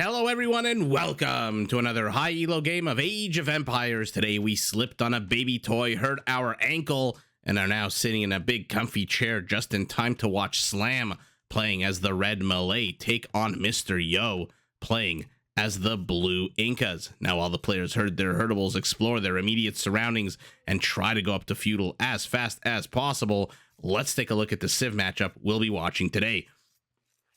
Hello everyone and welcome to another high elo game of Age of Empires. Today we slipped on a baby toy, hurt our ankle, and are now sitting in a big comfy chair just in time to watch Slam playing as the red Malay take on Mr. Yo playing as the blue Incas. Now while the players herd their herdables, explore their immediate surroundings, and try to go up to Feudal as fast as possible, let's take a look at the Civ matchup we'll be watching today.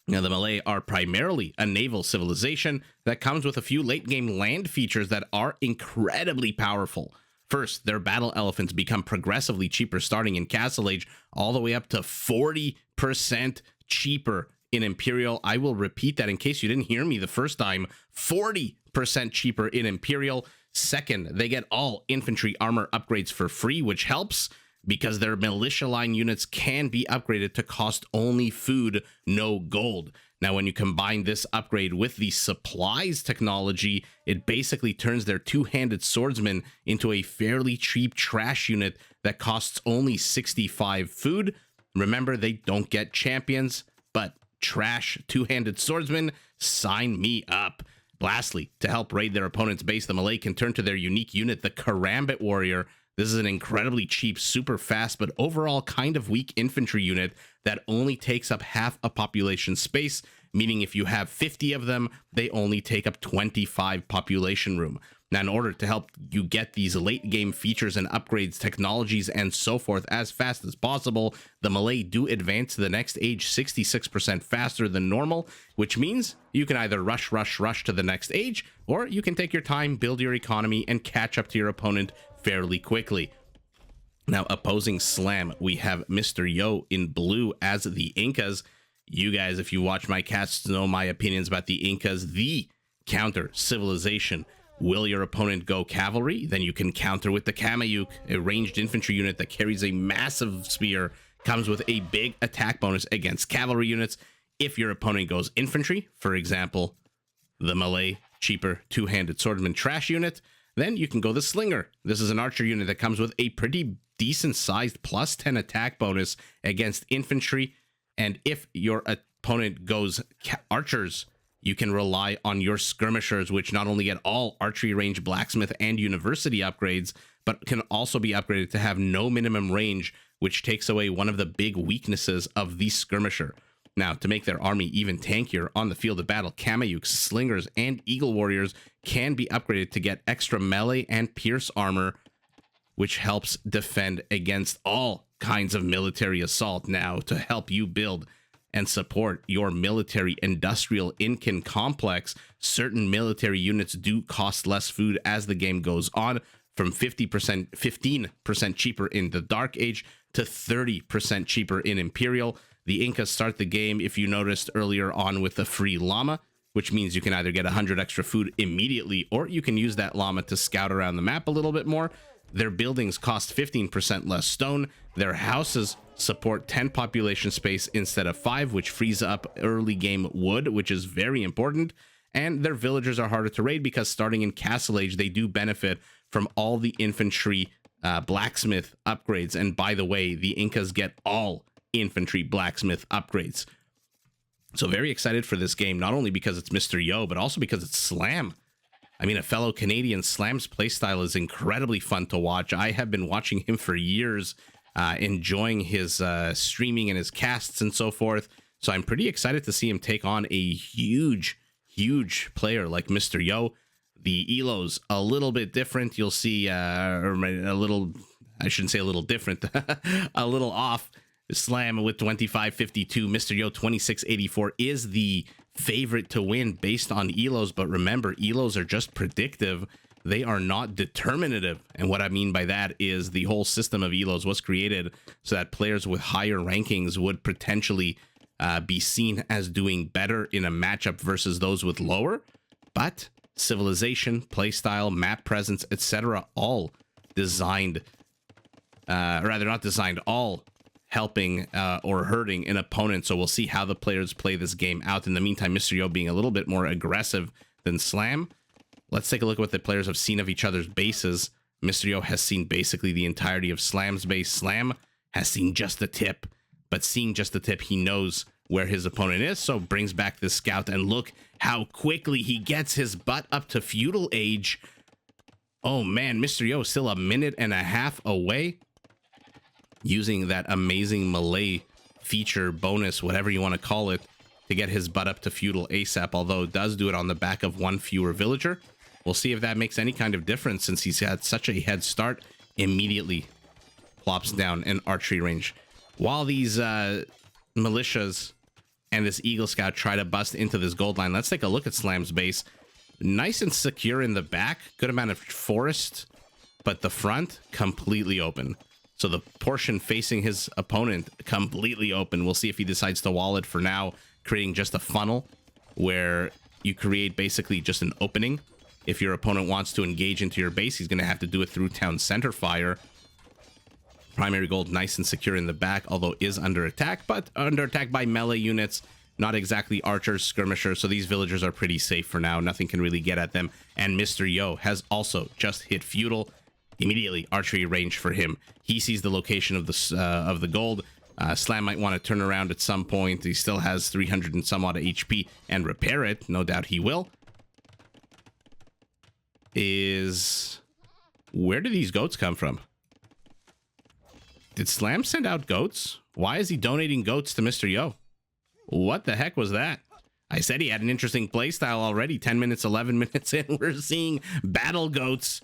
Now, the Malay are primarily a naval civilization that comes with a few late-game land features that are incredibly powerful. First, their battle elephants become progressively cheaper starting in Castle Age, all the way up to 40% cheaper in Imperial. I will repeat that in case you didn't hear me the first time. 40% cheaper in Imperial. Second, they get all infantry armor upgrades for free, which helps because their militia line units can be upgraded to cost only food, no gold. Now, when you combine this upgrade with the supplies technology, it basically turns their two-handed swordsman into a fairly cheap trash unit that costs only 65 food. Remember, they don't get champions, but trash two-handed swordsman, sign me up. Lastly, to help raid their opponent's base, the Malay can turn to their unique unit, the Karambit Warrior. This is an incredibly cheap, super fast, but overall kind of weak infantry unit that only takes up half a population space, meaning if you have 50 of them, they only take up 25 population room. Now, in order to help you get these late game features and upgrades, technologies, and so forth as fast as possible, the Malay do advance to the next age 66% faster than normal, which means you can either rush to the next age, or you can take your time, build your economy, and catch up to your opponent fairly quickly. Now, opposing Slam, we have Mr. Yo in blue as the Incas. You guys, if you watch my casts, know my opinions about the Incas, the counter civilization. Will your opponent go cavalry? Then you can counter with the Kamayuk, a ranged infantry unit that carries a massive spear, comes with a big attack bonus against cavalry units. If your opponent goes infantry, for example, the Malay cheaper two-handed swordsman trash unit, then you can go the Slinger. This is an archer unit that comes with a pretty decent sized plus 10 attack bonus against infantry. And if your opponent goes archers, you can rely on your skirmishers, which not only get all archery range, blacksmith, and university upgrades, but can also be upgraded to have no minimum range, which takes away one of the big weaknesses of the skirmisher. Now, to make their army even tankier on the field of battle, Kamayuks, Slingers, and Eagle Warriors can be upgraded to get extra melee and pierce armor, which helps defend against all kinds of military assault. Now, to help you build and support your military industrial Incan complex, certain military units do cost less food as the game goes on, from 15% cheaper in the Dark Age to 30% cheaper in Imperial. The Incas start the game, if you noticed earlier on, with a free llama, which means you can either get 100 extra food immediately, or you can use that llama to scout around the map a little bit more. Their buildings cost 15% less stone. Their houses support 10 population space instead of 5, which frees up early game wood, which is very important. And their villagers are harder to raid because starting in Castle Age, they do benefit from all the infantry blacksmith upgrades. And by the way, the Incas get all infantry blacksmith upgrades. So very excited for this game, not only because it's Mr. Yo, but also because it's Slam. I mean, a fellow Canadian. Slam's playstyle is incredibly fun to watch. I have been watching him for years, enjoying his streaming and his casts and so forth. So I'm pretty excited to see him take on a huge player like Mr. Yo. The Elos, a little bit different. You'll see, or a little, I shouldn't say a little different, a little off. Slam with 2552, Mr. Yo 2684 is the favorite to win based on Elos, but remember, Elos are just predictive. They are not determinative. And what I mean by that is the whole system of Elos was created so that players with higher rankings would potentially be seen as doing better in a matchup versus those with lower. But civilization, playstyle, map presence, etc., all designed, rather not designed, all helping or hurting an opponent. So we'll see how the players play this game out. In the meantime, Mr. Yo being a little bit more aggressive than Slam. Let's take a look at what the players have seen of each other's bases. Mr. Yo has seen basically the entirety of Slam's base. Slam has seen just the tip, but seeing just the tip, he knows where his opponent is, so brings back the scout, and look how quickly he gets his butt up to Feudal Age. Oh man, Mr. Yo still a minute and a half away, using that amazing Malay feature bonus, whatever you want to call it, to get his butt up to Feudal ASAP, although it does do it on the back of one fewer villager. We'll see if that makes any kind of difference, since he's had such a head start. Immediately plops down an archery range. While these militias and this Eagle Scout try to bust into this gold line, let's take a look at Slam's base. Nice and secure in the back, good amount of forest, but the front completely open. So the portion facing his opponent completely open. We'll see if he decides to wall it. For now, creating just a funnel where you create basically just an opening. If your opponent wants to engage into your base, he's going to have to do it through town center fire. Primary gold nice and secure in the back, although is under attack, but under attack by melee units, not exactly archers, skirmishers, so these villagers are pretty safe for now. Nothing can really get at them. And Mr. Yo has also just hit feudal. Immediately archery range for him. He sees the location of the gold. Slam might want to turn around at some point. He still has 300 and some odd HP and repair it. No doubt he will. Where do these goats come from? Did Slam send out goats? Why is he donating goats to Mr. Yo? What the heck was that? I said he had an interesting playstyle already. 10 minutes, 11 minutes in, we're seeing battle goats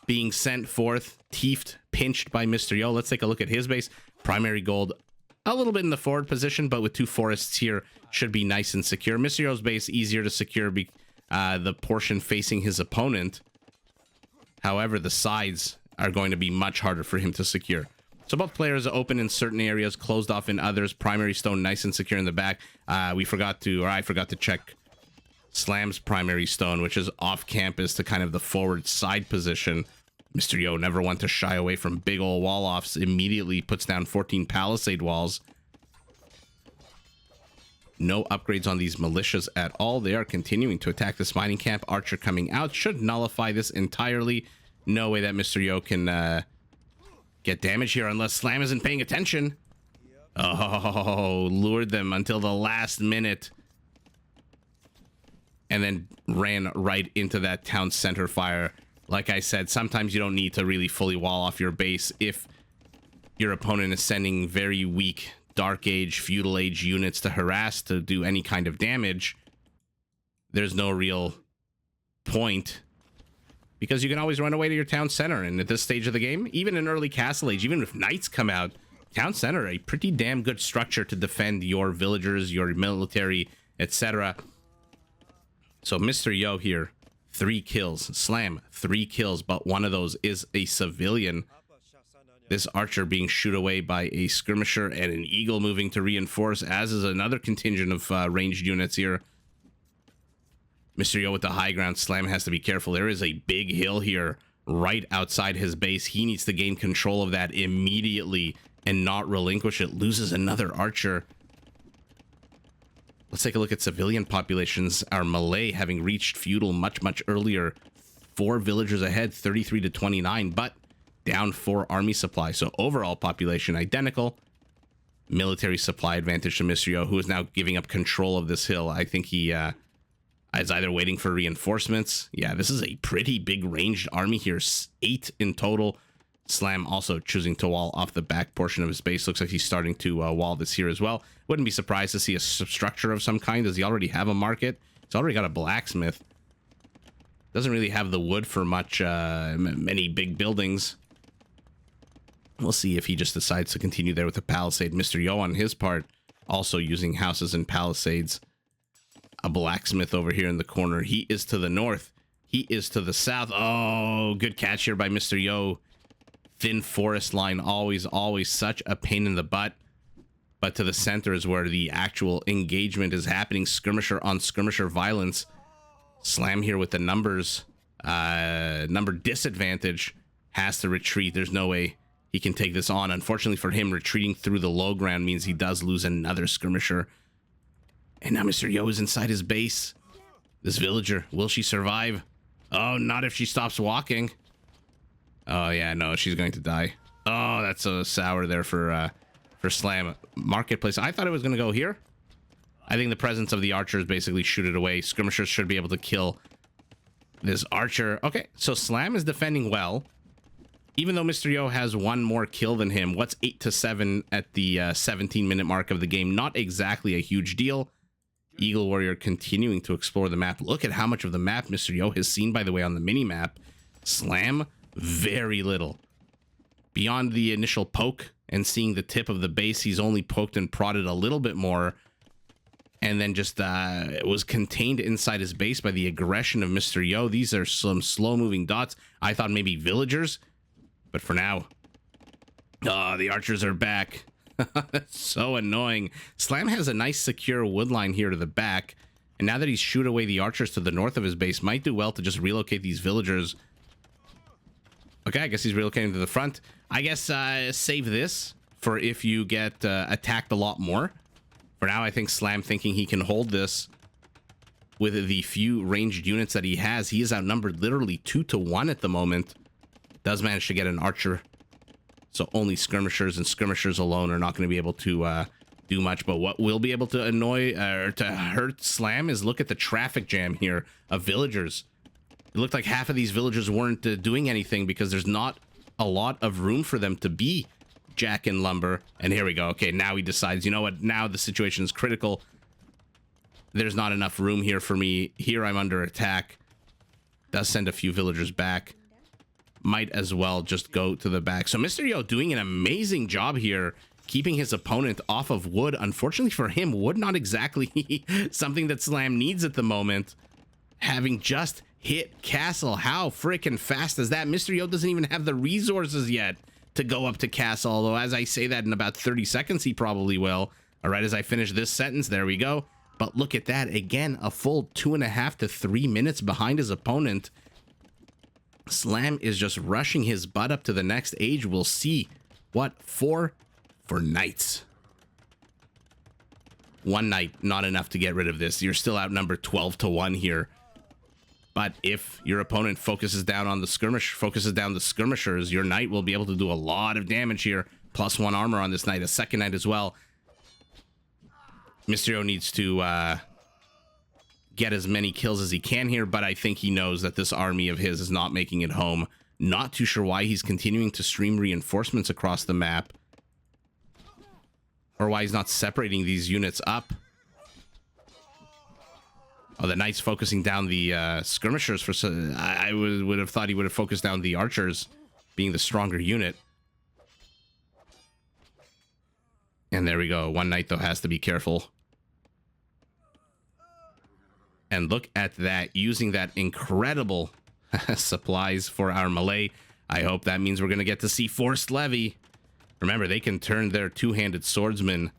being sent forth, teefed, pinched by Mr. Yo. Let's take a look at his base. Primary gold, a little bit in the forward position, but with two forests here, should be nice and secure. Mr. Yo's base, easier to secure, the portion facing his opponent. However, the sides are going to be much harder for him to secure. So both players are open in certain areas, closed off in others. Primary stone nice and secure in the back. I forgot to check Slam's primary stone, which is off campus to kind of the forward side position. Mr. Yo never want to shy away from big old wall offs. Immediately puts down 14 palisade walls. No upgrades on these militias at all. They are continuing to attack this mining camp. Archer coming out should nullify this entirely. No way that Mr. Yo can get damage here unless Slam isn't paying attention. Oh, lured them until the last minute. And then ran right into that town center fire. Like I said, sometimes you don't need to really fully wall off your base if your opponent is sending very weak Dark Age, Feudal Age units to harass, to do any kind of damage. There's no real point, because you can always run away to your town center. And at this stage of the game, even in early Castle Age, even if knights come out, town center, a pretty damn good structure to defend your villagers, your military, etc. So Mr. Yo here, 3 kills. Slam, 3 kills, but one of those is a civilian. This archer being shooed away by a skirmisher and an eagle moving to reinforce, as is another contingent of ranged units here. Mr. Yo with the high ground. Slam has to be careful. There is a big hill here right outside his base. He needs to gain control of that immediately and not relinquish it. Loses another archer. Let's take a look at civilian populations. Our Malay having reached feudal much, much earlier. 4 villagers ahead, 33 to 29, but down 4 army supply. So overall population identical. Military supply advantage to Mr. Yo, who is now giving up control of this hill. I think he is either waiting for reinforcements. Yeah, this is a pretty big ranged army here. 8 in total. Slam also choosing to wall off the back portion of his base. Looks like he's starting to wall this here as well. Wouldn't be surprised to see a structure of some kind. Does he already have a market? He's already got a blacksmith. Doesn't really have the wood for much, many big buildings. We'll see if he just decides to continue there with the palisade. Mr. Yo on his part, also using houses and palisades. A blacksmith over here in the corner. He is to the north. He is to the south. Oh, good catch here by Mr. Yo. Thin forest line, always such a pain in the butt. But to the center is where the actual engagement is happening. Skirmisher on skirmisher violence. Slam here with the numbers. Number disadvantage. Has to retreat. There's no way he can take this on. Unfortunately for him, retreating through the low ground means he does lose another skirmisher. And now Mr. Yo is inside his base. This villager, will she survive? Oh, not if she stops walking. Oh yeah, no, she's going to die. Oh, that's so sour there for Slam. Marketplace. I thought it was going to go here. I think the presence of the archers basically shoot it away. Skirmishers should be able to kill this archer. Okay, so Slam is defending well. Even though Mr. Yo has one more kill than him, what's 8-7 at the 17-minute mark of the game? Not exactly a huge deal. Eagle Warrior continuing to explore the map. Look at how much of the map Mr. Yo has seen, by the way, on the mini-map. Slam, very little. Beyond the initial poke and seeing the tip of the base, he's only poked and prodded a little bit more. And then just was contained inside his base by the aggression of Mr. Yo. These are some slow-moving dots. I thought maybe villagers, but for now, the archers are back. So annoying. Slam has a nice secure wood line here to the back, and now that he's shoot away the archers to the north of his base, might do well to just relocate these villagers. Okay, I guess he's relocating to the front. I guess save this for if you get attacked a lot more. For now, I think Slam thinking he can hold this with the few ranged units that he has. He is outnumbered literally 2-1 at the moment. Does manage to get an archer. So only skirmishers, and skirmishers alone are not going to be able to do much. But what will be able to annoy or to hurt Slam is look at the traffic jam here of villagers. It looked like half of these villagers weren't doing anything because there's not a lot of room for them to be Jack and Lumber. And here we go. Okay, now he decides, you know what? Now the situation is critical. There's not enough room here for me. Here I'm under attack. Does send a few villagers back. Might as well just go to the back. So Mr. Yo doing an amazing job here, keeping his opponent off of wood. Unfortunately for him, wood not exactly something that Slam needs at the moment. Having just hit castle. How freaking fast is that? Mr. Yo doesn't even have the resources yet to go up to castle. Although as I say that in about 30 seconds, he probably will. All right, as I finish this sentence, there we go. But look at that. Again, a full 2.5 to 3 minutes behind his opponent. Slam is just rushing his butt up to the next age. We'll see what for knights. One knight, not enough to get rid of this. You're still outnumbered 12-1 here. But if your opponent focuses down on the skirmishers, your knight will be able to do a lot of damage here. +1 armor on this knight, a second knight as well. Mr. O needs to get as many kills as he can here, but I think he knows that this army of his is not making it home. Not too sure why he's continuing to stream reinforcements across the map, or why he's not separating these units up. Oh, the knight's focusing down the skirmishers. I would have thought he would have focused down the archers, being the stronger unit. And there we go. One knight, though, has to be careful. And look at that, using that incredible supplies for our Malay. I hope that means we're going to get to see Forced Levy. Remember, they can turn their two-handed swordsmen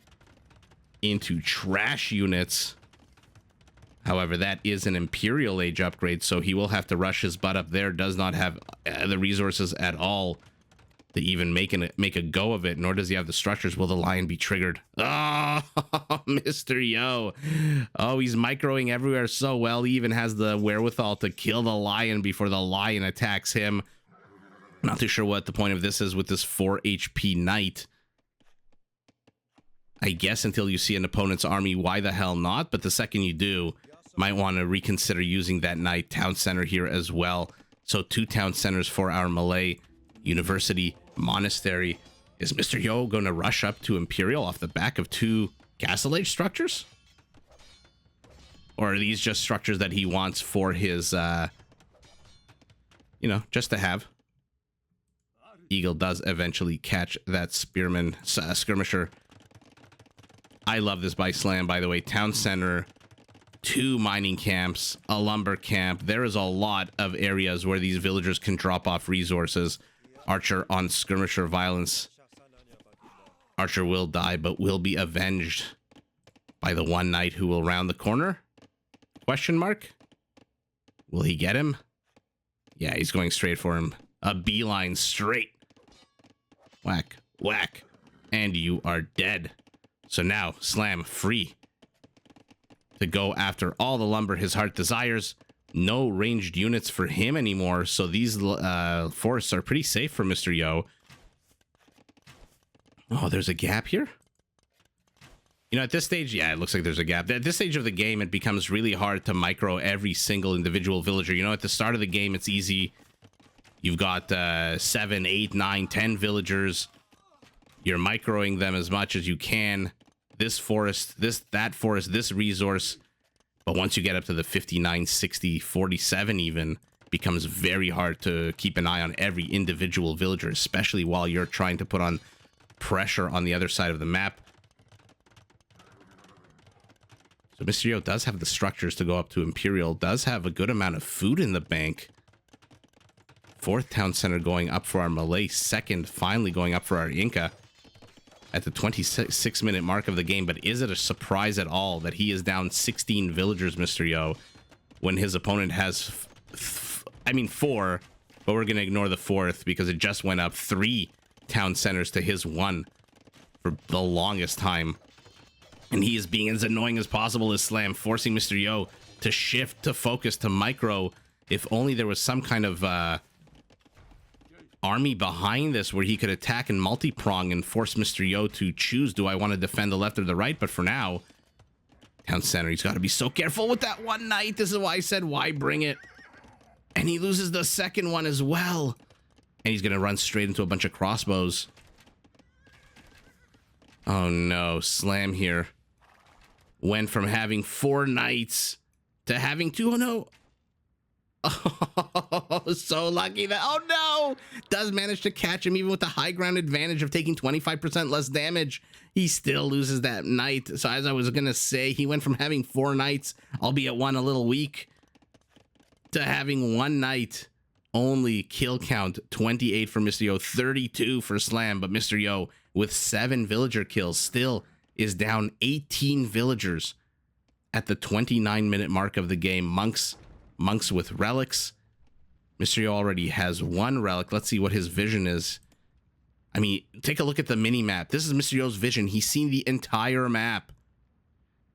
into trash units. However, that is an Imperial Age upgrade, so he will have to rush his butt up there. Does not have the resources at all to even make a go of it, nor does he have the structures. Will the lion be triggered? Oh, Mr. Yo. Oh, he's microing everywhere so well. He even has the wherewithal to kill the lion before the lion attacks him. Not too sure what the point of this is with this 4 HP knight. I guess until you see an opponent's army, why the hell not? But the second you do, might want to reconsider using that knight. Town center here as well. So 2 town centers for our Malay. University, monastery. Is Mr. Yo going to rush up to Imperial off the back of 2 Castle Age structures? Or are these just structures that he wants for his, you know, just to have? Eagle does eventually catch that spearman, skirmisher. I love this by Slam, by the way. Town center, 2 mining camps, a lumber camp. There is a lot of areas where these villagers can drop off resources. Archer on skirmisher violence. Archer will die, but will be avenged by the one knight who will round the corner. Question mark? Will he get him? Yeah, he's going straight for him. A beeline straight. Whack, whack. And you are dead. So now, Slam free to go after all the lumber his heart desires. No ranged units for him anymore, so these forests are pretty safe for Mr. Yo. Oh, there's a gap here? You You know, at this stage, yeah, it looks like there's a gap. At this stage of the game, it becomes really hard to micro every single individual villager. You know, at the start of the game, it's easy. You've got 7, 8, 9, 10 villagers. You're microing them as much as you can. This forest, that forest, this resource. But once you get up to the 59, 60, 47 even, becomes very hard to keep an eye on every individual villager, especially while you're trying to put on pressure on the other side of the map. So Mr. Yo does have the structures to go up to Imperial, does have a good amount of food in the bank. 4th town center going up for our Malay, 2nd finally going up for our Inca at the 26-minute mark of the game. But is it a surprise at all that he is down 16 villagers, Mr. Yo, when his opponent has, 4, but we're going to ignore the 4th because it just went up 3 town centers to his 1 for the longest time. And he is being as annoying as possible as Slam, forcing Mr. Yo to shift, to focus, to micro. If only there was some kind of army behind this where he could attack and multi-prong and force Mr. Yo to choose, do I want to defend the left or the right? But for now, town center, he's got to be so careful with that one knight. This is why I said, why bring it? And he loses the 2nd one as well. And he's going to run straight into a bunch of crossbows. Oh no, Slam here went from having 4 knights to having 2. Oh no. Oh, so lucky that, oh no, does manage to catch him even with the high ground advantage of taking 25% less damage. He still loses that knight. So as I was going to say, he went from having 4 knights, albeit one a little weak, to having 1 knight. Only kill count 28 for Mr. Yo, 32 for Slam, but Mr. Yo with 7 villager kills still is down 18 villagers at the 29-minute mark of the game. Monks with relics. Mr. Yo already has 1 relic. Let's see what his vision is. I mean, take a look at the mini map. This is Mr. Yo's vision. He's seen the entire map.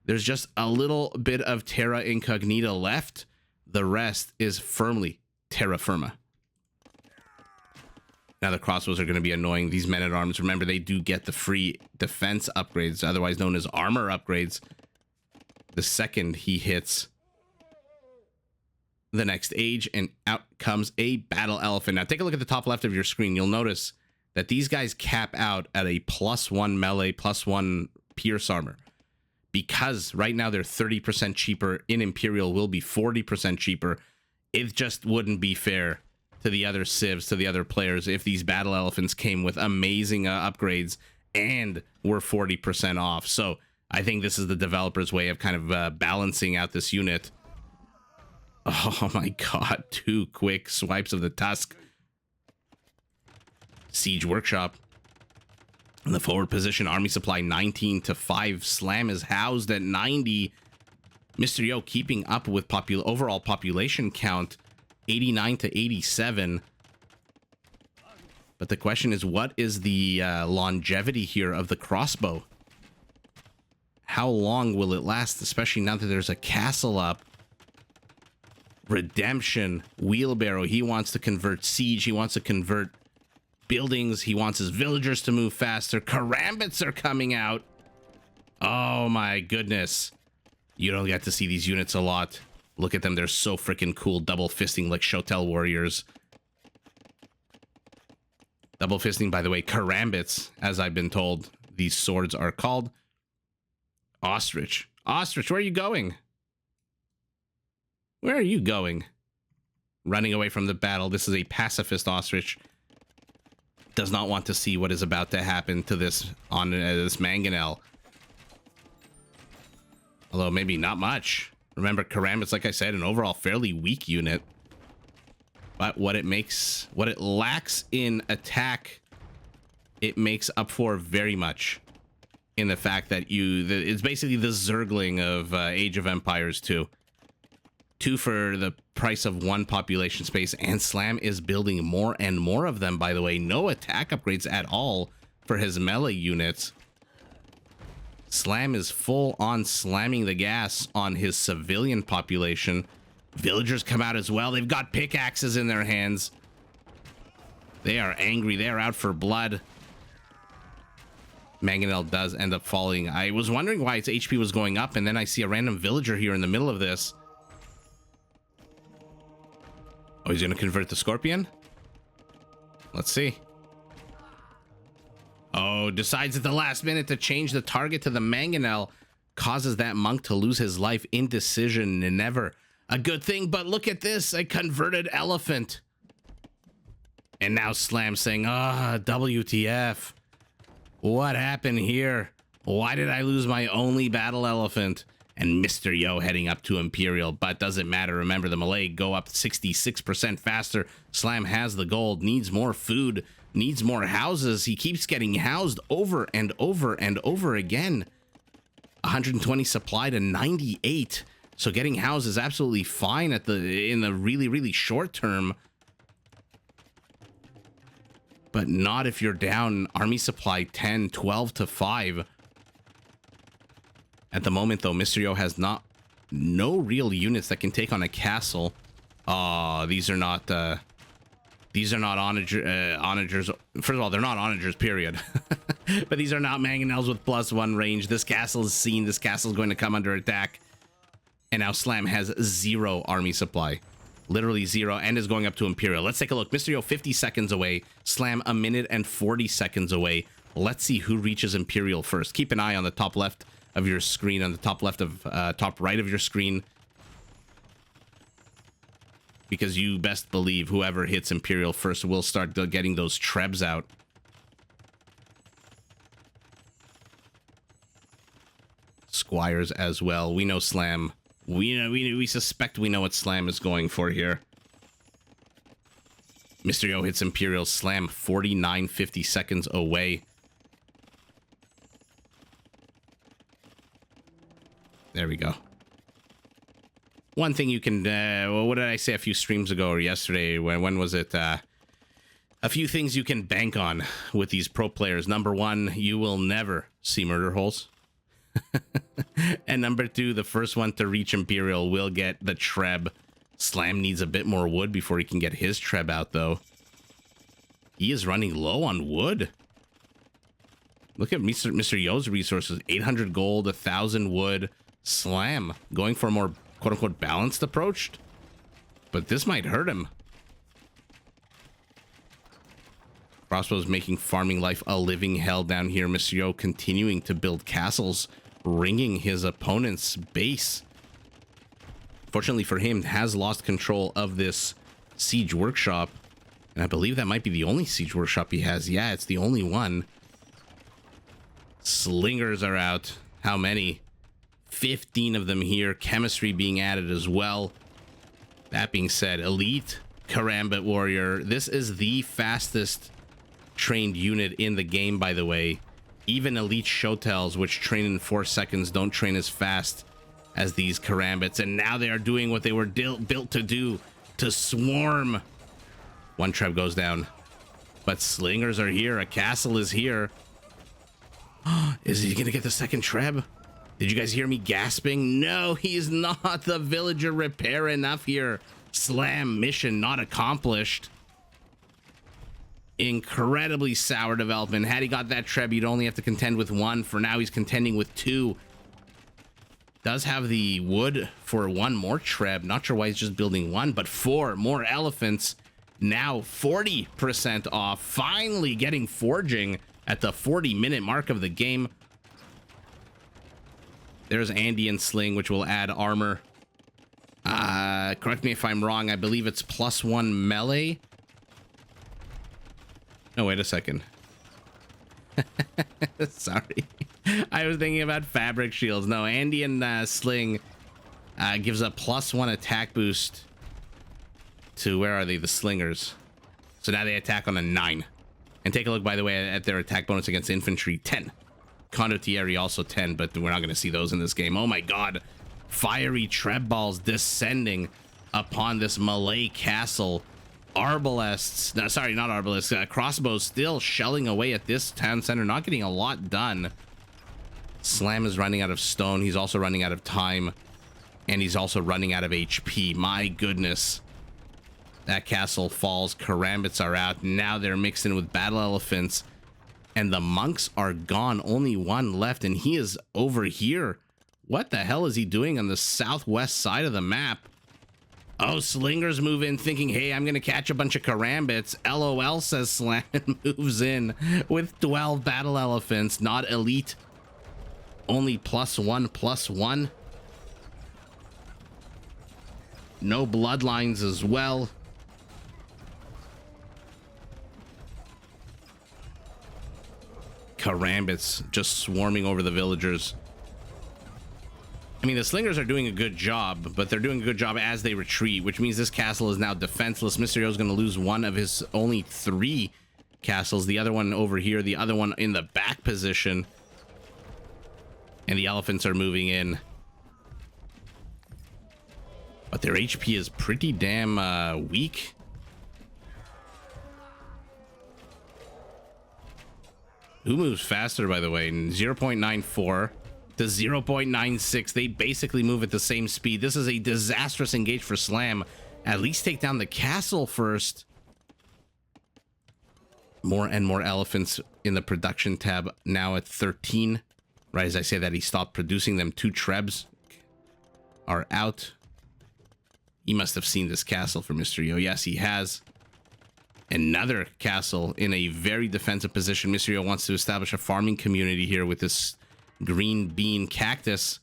There's just a little bit of Terra Incognita left. The rest is firmly terra firma. Now the crossbows are going to be annoying. These men-at-arms, remember, they do get the free defense upgrades, otherwise known as armor upgrades. The second he hits the next age, and out comes a battle elephant. Now take a look at the top left of your screen. You'll notice that these guys cap out at a +1 melee, +1 pierce armor. Because right now they're 30% cheaper. In Imperial will be 40% cheaper. It just wouldn't be fair to the other civs, to the other players, if these battle elephants came with amazing upgrades and were 40% off. So I think this is the developer's way of kind of balancing out this unit. Oh my god, 2 quick swipes of the tusk. Siege Workshop. In the forward position, army supply 19 to 5. Slam is housed at 90. Mr. Yo keeping up with overall population count, 89 to 87. But the question is, what is the longevity here of the crossbow? How long will it last, especially now that there's a castle up? Redemption, wheelbarrow. He wants to convert siege. He wants to convert buildings. He wants his villagers to move faster. Karambits are coming out. Oh my goodness. You don't get to see these units a lot. Look at them. They're so freaking cool. Double fisting like Shotel warriors. Double fisting, by the way, karambits, as I've been told these swords are called. Ostrich. Ostrich, where are you going? Where are you going? Running away from the battle. This is a pacifist ostrich. Does not want to see what is about to happen to this on this mangonel. Although maybe not much. Remember, Karambit's, like I said, an overall fairly weak unit. But what it lacks in attack, it makes up for very much in the fact that it's basically the Zergling of Age of Empires 2. 2 for the price of 1 population space, and Slam is building more and more of them, by the way. No attack upgrades at all for his melee units. Slam is full on slamming the gas on his civilian population. Villagers come out as well. They've got pickaxes in their hands. They are angry. They are out for blood. Mangonel does end up falling. I was wondering why its HP was going up, and then I see a random villager here in the middle of this. Oh, he's gonna convert the Scorpion? Let's see. Oh, decides at the last minute to change the target to the Mangonel. Causes that monk to lose his life. Indecision, and never a good thing. But look at this, a converted elephant. And now Slam saying, WTF. What happened here? Why did I lose my only battle elephant? And Mr. Yo heading up to Imperial, but doesn't matter. Remember, the Malay go up 66% faster. Slam has the gold, needs more food, needs more houses. He keeps getting housed over and over and over again. 120 supply to 98. So getting housed is absolutely fine in the really, really short term. But not if you're down army supply 10, 12 to 5. At the moment, though, Mr. Yo has no real units that can take on a castle. These are not onagers. First of all, they're not onagers, period. But these are not mangonels with +1 range. This castle is seen. This castle is going to come under attack. And now Slam has 0 army supply. Literally 0, and is going up to Imperial. Let's take a look. Mr. Yo 50 seconds away. Slam 1 minute and 40 seconds away. Let's see who reaches Imperial first. Keep an eye on the top left of your screen, on the top left of top right of your screen, because you best believe whoever hits Imperial first will start getting those trebs out. Squires as well. We know Slam. We suspect we know what Slam is going for here. Mr. Yo hits Imperial. Slam 49, 50 seconds away. There we go. One thing you can, what did I say a few streams ago or yesterday? When was it? A few things you can bank on with these pro players. Number 1, you will never see murder holes. And number 2, the first one to reach Imperial will get the treb. Slam needs a bit more wood before he can get his treb out, though. He is running low on wood. Look at Mr. Yo's resources. 800 gold, 1,000 wood. Slam going for a more quote-unquote balanced approach, but this might hurt him. Crossbow's making farming life a living hell down here. Mr. Yo continuing to build castles, ringing his opponent's base. Fortunately for him, has lost control of this siege workshop, and I believe that might be the only siege workshop he has. Yeah, it's the only one. Slingers are out. How many? 15 of them here. Chemistry being added as well. That being said, elite Karambit warrior. This is the fastest trained unit in the game, by the way. Even elite Shotels, which train in 4 seconds, don't train as fast as these Karambits. And now they are doing what they were built to do, to swarm. 1 treb goes down, but slingers are here. A castle is here. Is he gonna get the second treb? Did you guys hear me gasping? No, he's not. The villager repair enough here. Slam mission not accomplished. Incredibly sour development. Had he got that treb, he'd only have to contend with 1. For now, he's contending with 2. Does have the wood for 1 more treb. Not sure why he's just building 1, but 4 more elephants. Now 40% off. Finally getting forging at the 40-minute mark of the game. There's Andean Sling, which will add armor. Correct me if I'm wrong. I believe it's +1 melee. No, wait a second. Sorry. I was thinking about fabric shields. No, Andean Sling gives a +1 attack boost to, where are they? The slingers. So now they attack on a 9. And take a look, by the way, at their attack bonus against infantry. 10. Condottieri also 10, but we're not going to see those in this game. Oh my god. Fiery treb balls descending upon this Malay castle. Arbalests, no, sorry, not arbalests, crossbows still shelling away at this town center, not getting a lot done. Slam is running out of stone. He's also running out of time, and he's also running out of HP. My goodness. That castle falls. Karambits are out. Now they're mixed in with battle elephants. And the monks are gone. Only one left, and he is over here. What the hell is he doing on the southwest side of the map? Oh, slingers move in thinking, hey, I'm going to catch a bunch of karambits. LOL, says Slam, and moves in with 12 battle elephants. Not elite. Only +1/+1. No bloodlines as well. Karambits just swarming over the villagers. I mean, the slingers are doing a good job, but they're doing a good job as they retreat, which means this castle is now defenseless. Mysterio is going to lose one of his only 3 castles. The other one over here, the other one in the back position. And the elephants are moving in. But their HP is pretty damn weak. Who moves faster, by the way? 0.94 to 0.96. They basically move at the same speed. This is a disastrous engage for Slam. At least take down the castle first. More and more elephants in the production tab, now at 13. Right as I say that, he stopped producing them. 2 trebs are out. He must have seen this castle for Mysterio. Yes, he has. Another castle in a very defensive position. Mysterio wants to establish a farming community here with this green bean cactus.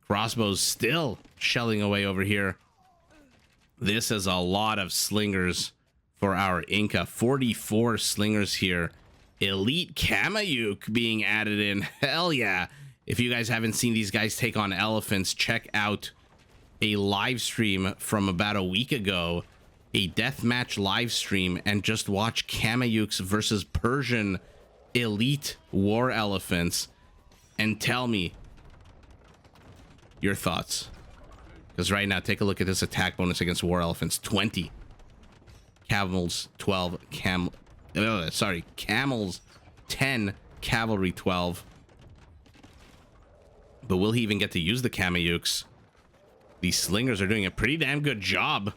Crossbows still shelling away over here. This is a lot of slingers for our Inca. 44 slingers here. Elite Kamayuk being added in. Hell yeah. If you guys haven't seen these guys take on elephants, check out a live stream from about a week ago. A deathmatch live stream, and just watch Kamayuks versus Persian elite war elephants and tell me your thoughts. Because right now, take a look at this attack bonus against war elephants. 20 camels, 12 camels, 10 cavalry, 12. But will he even get to use the Kamayuks? These slingers are doing a pretty damn good job.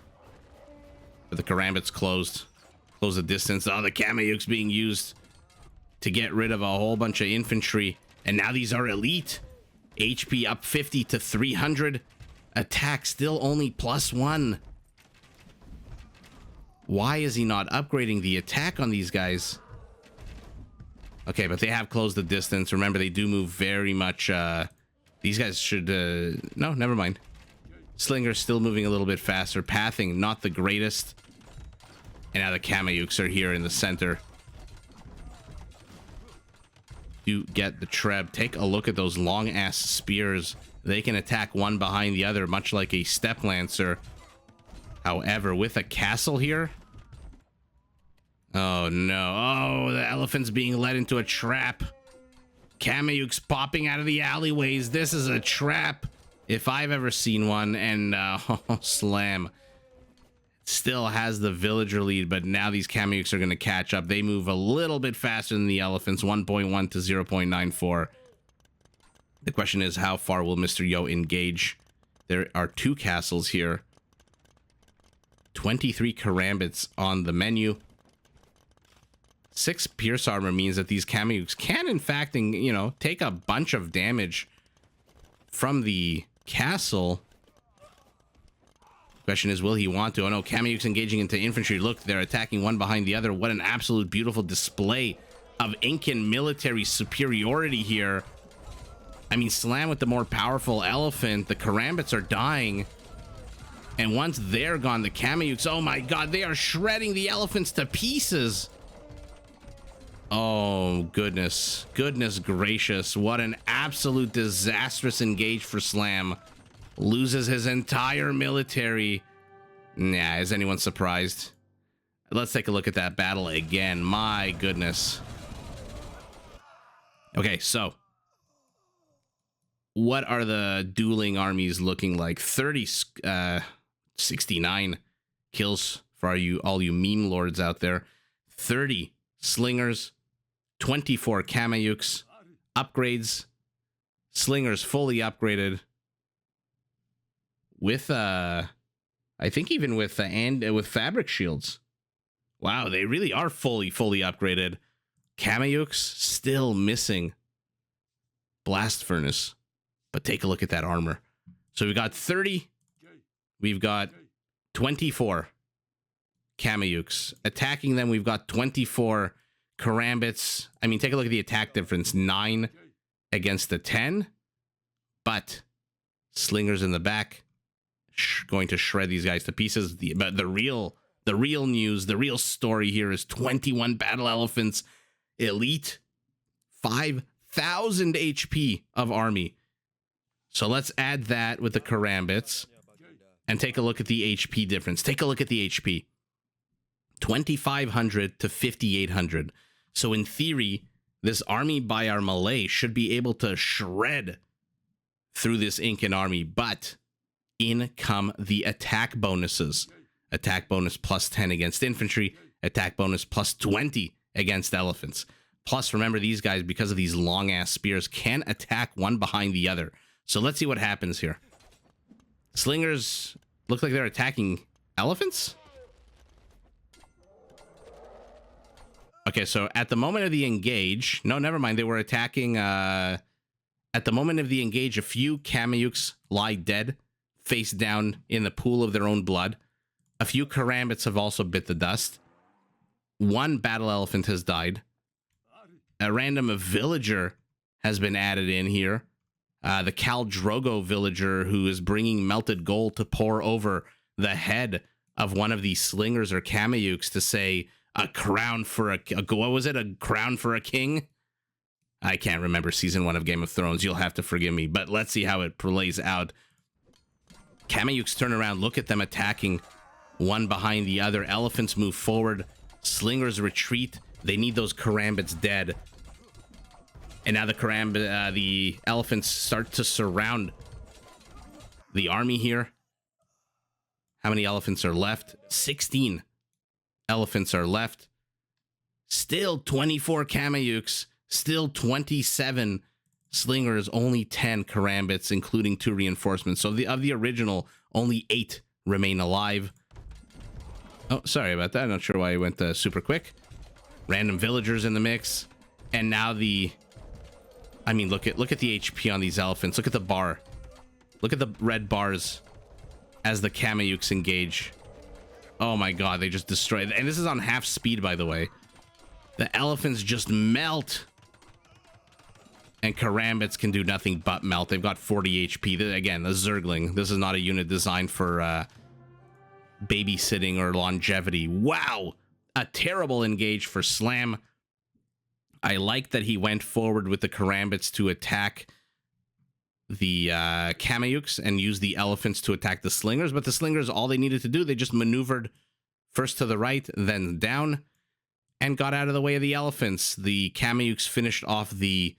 But the karambits close the distance. Oh, the Kamayuks being used to get rid of a whole bunch of infantry. And now these are elite. HP up 50 to 300. Attack still only +1. Why is he not upgrading the attack on these guys? Okay, but they have closed the distance. Remember, they do move very much. These guys should... no, never mind. Slinger's still moving a little bit faster. Pathing, not the greatest. And now the Kamayuks are here in the center. You get the Treb. Take a look at those long-ass spears. They can attack one behind the other, much like a Step Lancer. However, with a castle here... Oh, no. Oh, the elephant's being led into a trap. Kamayuks popping out of the alleyways. This is a trap. If I've ever seen one. And oh, Slam still has the villager lead, but now these Kamayuks are going to catch up. They move a little bit faster than the elephants, 1.1 to 0.94. The question is, how far will Mr. Yo engage? There are 2 castles here. 23 karambits on the menu. 6 pierce armor means that these Kamayuks can, in fact, you know, take a bunch of damage from the castle. Question is, will he want to? Oh no, Kamayuks engaging into infantry. Look, they're attacking one behind the other. What an absolute beautiful display of Incan military superiority here. I mean, Slam with the more powerful elephant. The karambits are dying. And once they're gone, the Kamayuks, oh my god, they are shredding the elephants to pieces. Oh, goodness. Goodness gracious. What an absolute disastrous engage for Slam. Loses his entire military. Nah, is anyone surprised? Let's take a look at that battle again. My goodness. Okay, so what are the dueling armies looking like? 69 kills for all you meme lords out there. 30 slingers, 24 Kamayuks, upgrades, slingers fully upgraded. With I think even with with fabric shields. Wow, they really are fully upgraded. Kamayuks still missing Blast Furnace. But take a look at that armor. So we've got 30. We've got 24 Kamayuks. Attacking them, we've got 24 Karambits. I mean, take a look at the attack difference. 9 against the 10. But Slingers in the back, going to shred these guys to pieces. But the real news, the real story here is 21 Battle Elephants. Elite. 5,000 HP of army. So let's add that with the Karambits and take a look at the HP difference. Take a look at the HP. 2,500 to 5,800. So in theory, this army by our Malay should be able to shred through this Incan army, but in come the attack bonuses. Attack bonus plus 10 against infantry, attack bonus plus 20 against elephants. Plus, remember, these guys, because of these long-ass spears, can attack one behind the other. So let's see what happens here. Slingers look like they're attacking elephants? Okay, so at the moment of the engage... No, never mind. They were attacking... At the moment of the engage, a few Kamayuks lie dead, face down in the pool of their own blood. A few Karambits have also bit the dust. One battle elephant has died. A random villager has been added in here. The Khal Drogo villager who is bringing melted gold to pour over the head of one of these slingers or Kamayuks to say a crown for a what was it? A crown for a king? I can't remember season 1 of Game of Thrones. You'll have to forgive me, but let's see how it plays out. Kamayuks turn around, look at them attacking one behind the other. Elephants move forward. Slingers retreat. They need those Karambits dead. And now the elephants start to surround the army here. How many elephants are left? 16 elephants are left. Still 24 Kamayuks. Still 27 slingers. Only 10 Karambits, including 2 reinforcements. So of the original, only 8 remain alive. Oh, sorry about that. I'm not sure why I went super quick. Random villagers in the mix. And now I mean, look at the HP on these elephants. Look at the bar. Look at the red bars as the Kamayuks engage. Oh my god, they just destroyed. And this is on half speed, by the way. The elephants just melt. And Karambits can do nothing but melt. They've got 40 HP. Again, the Zergling. This is not a unit designed for babysitting or longevity. Wow! A terrible engage for Slam. I like that he went forward with the Karambits to attack the Kamayuks and use the elephants to attack the Slingers. But the Slingers, all they needed to do, they just maneuvered first to the right, then down, and got out of the way of the elephants. The Kamayuks finished off the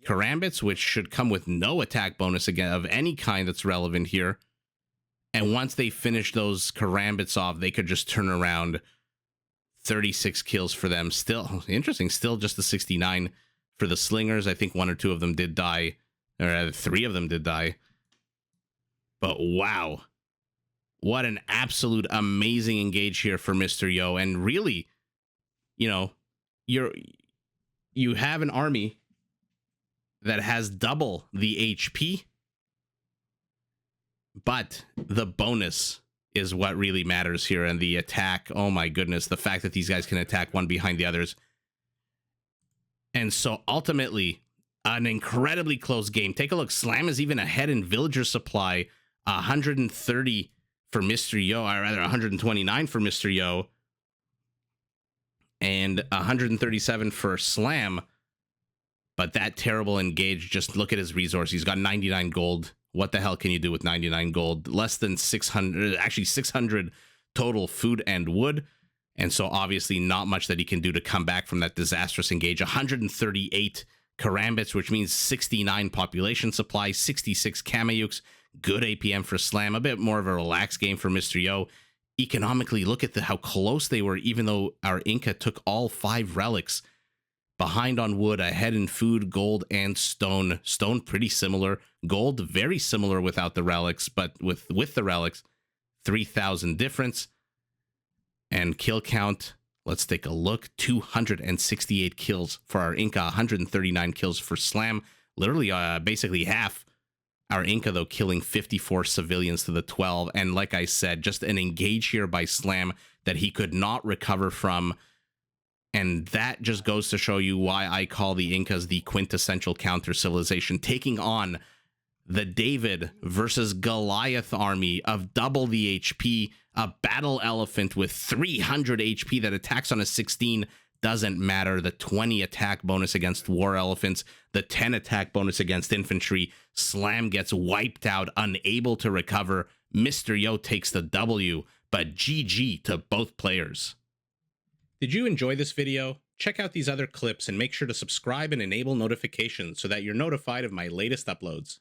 Karambits, which should come with no attack bonus again of any kind that's relevant here. And once they finished those Karambits off, they could just turn around. 36 kills for them. Still interesting. Still just the 69 for the Slingers. I think 1 or 2 of them did die, or 3 of them did die. But wow, what an absolute amazing engage here for Mr. Yo. And really, you know, you have an army that has double the HP, but the bonus is what really matters here. And the attack, oh my goodness, the fact that these guys can attack one behind the others. And so ultimately, an incredibly close game. Take a look. Slam is even ahead in villager supply. 130 for Mr. Yo, or rather 129 for Mr. Yo. And 137 for Slam. But that terrible engage, just look at his resource. He's got 99 gold. What the hell can you do with 99 gold? Less than 600, actually 600 total food and wood. And so obviously not much that he can do to come back from that disastrous engage. 138 Karambits, which means 69 population supply, 66 Kamayuks, good APM for Slam, a bit more of a relaxed game for Mr. Yo. Economically, look at how close they were, even though our Inca took all 5 relics. Behind on wood, ahead in food, gold, and stone. Stone pretty similar. Gold very similar without the relics, but with the relics, 3,000 difference. And kill count, Let's take a look. 268 kills for our Inca, 139 kills for Slam. Literally, basically half. Our Inca, though, killing 54 civilians to the 12. And like I said, just an engage here by Slam that he could not recover from. And that just goes to show you why I call the Incas the quintessential counter civilization, taking on the David versus Goliath army of double the HP, a battle elephant with 300 HP that attacks on a 16. Doesn't matter. The 20 attack bonus against war elephants, the 10 attack bonus against infantry. Slam gets wiped out, unable to recover. Mr. Yo takes the W, but GG to both players. Did you enjoy this video? Check out these other clips and make sure to subscribe and enable notifications so that you're notified of my latest uploads.